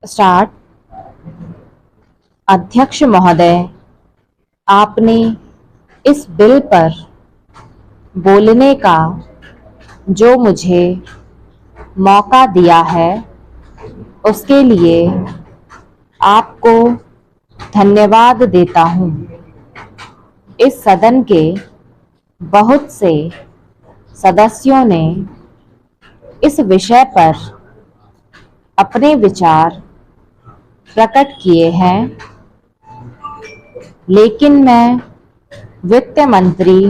Start. अध्यक्ष महोदय, आपने इस बिल पर बोलने का जो मुझे मौका दिया है उसके लिए आपको धन्यवाद देता हूँ। इस सदन के बहुत से सदस्यों ने इस विषय पर अपने विचार प्रकट किए हैं, लेकिन मैं वित्त मंत्री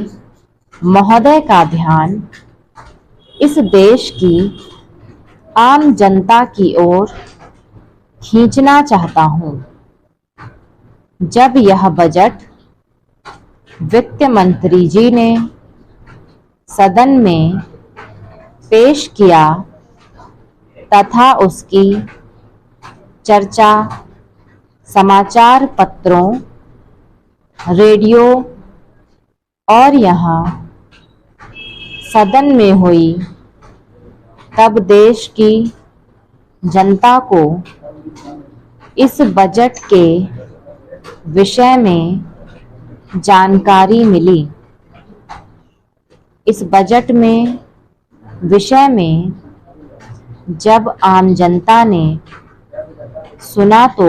महोदय का ध्यान इस देश की आम जनता की ओर खींचना चाहता हूँ। जब यह बजट वित्त मंत्री जी ने सदन में पेश किया तथा उसकी चर्चा समाचार पत्रों, रेडियो और यहाँ सदन में हुई, तब देश की जनता को इस बजट के विषय में जानकारी मिली। इस बजट में विषय में जब आम जनता ने सुना तो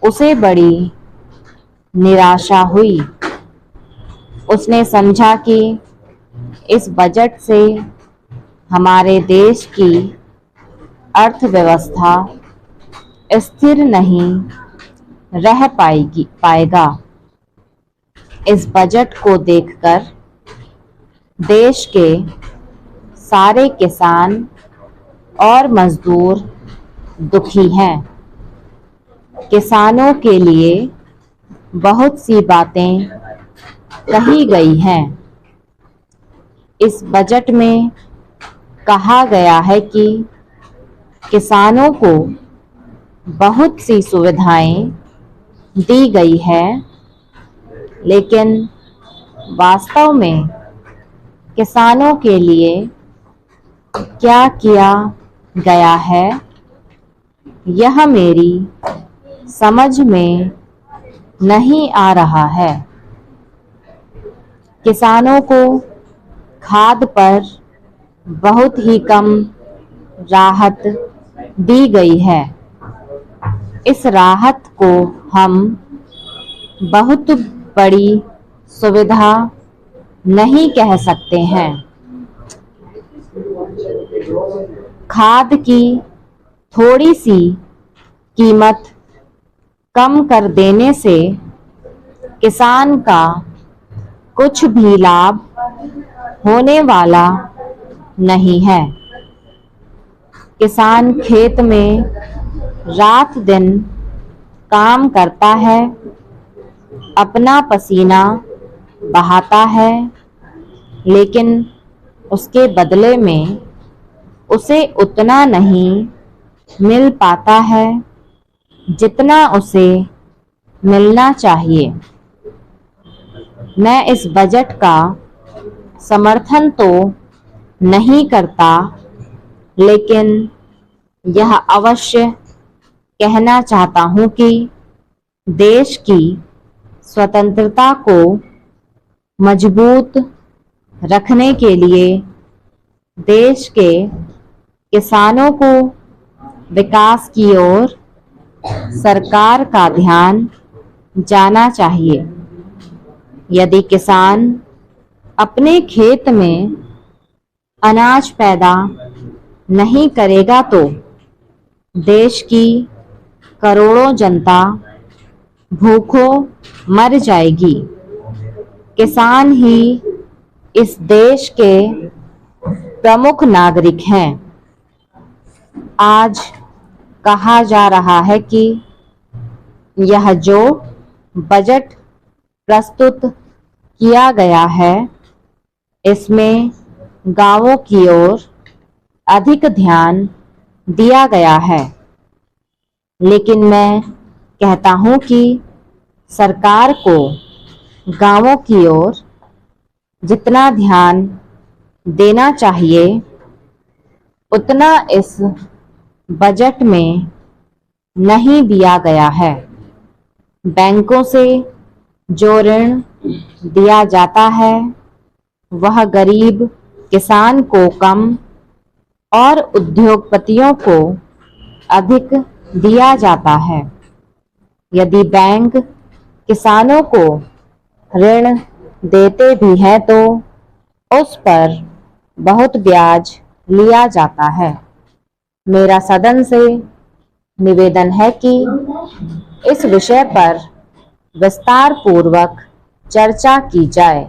उसे बड़ी निराशा हुई। उसने समझा कि इस बजट से हमारे देश की अर्थव्यवस्था स्थिर नहीं रह पाएगा। इस बजट को देखकर देश के सारे किसान और मजदूर दुखी हैं। किसानों के लिए बहुत सी बातें कही गई हैं। इस बजट में कहा गया है कि किसानों को बहुत सी सुविधाएं दी गई है, लेकिन वास्तव में किसानों के लिए क्या किया गया है, यह मेरी समझ में नहीं आ रहा है। किसानों को खाद पर बहुत ही कम राहत दी गई है। इस राहत को हम बहुत बड़ी सुविधा नहीं कह सकते हैं। खाद की थोड़ी सी कीमत कम कर देने से किसान का कुछ भी लाभ होने वाला नहीं है। किसान खेत में रात दिन काम करता है, अपना पसीना बहाता है, लेकिन उसके बदले में उसे उतना नहीं मिल पाता है जितना उसे मिलना चाहिए। मैं इस बजट का समर्थन तो नहीं करता, लेकिन यह अवश्य कहना चाहता हूँ कि देश की स्वतंत्रता को मजबूत रखने के लिए देश के किसानों को विकास की ओर सरकार का ध्यान जाना चाहिए। यदि किसान अपने खेत में अनाज पैदा नहीं करेगा तो देश की करोड़ों जनता भूखों मर जाएगी। किसान ही इस देश के प्रमुख नागरिक हैं। आज कहा जा रहा है कि यह जो बजट प्रस्तुत किया गया है, इसमें गांवों की ओर अधिक ध्यान दिया गया है, लेकिन मैं कहता हूं कि सरकार को गांवों की ओर जितना ध्यान देना चाहिए उतना इस बजट में नहीं दिया गया है। बैंकों से जो ऋण दिया जाता है वह गरीब किसान को कम और उद्योगपतियों को अधिक दिया जाता है। यदि बैंक किसानों को ऋण देते भी हैं तो उस पर बहुत ब्याज लिया जाता है। मेरा सदन से निवेदन है कि इस विषय पर विस्तार पूर्वक चर्चा की जाए।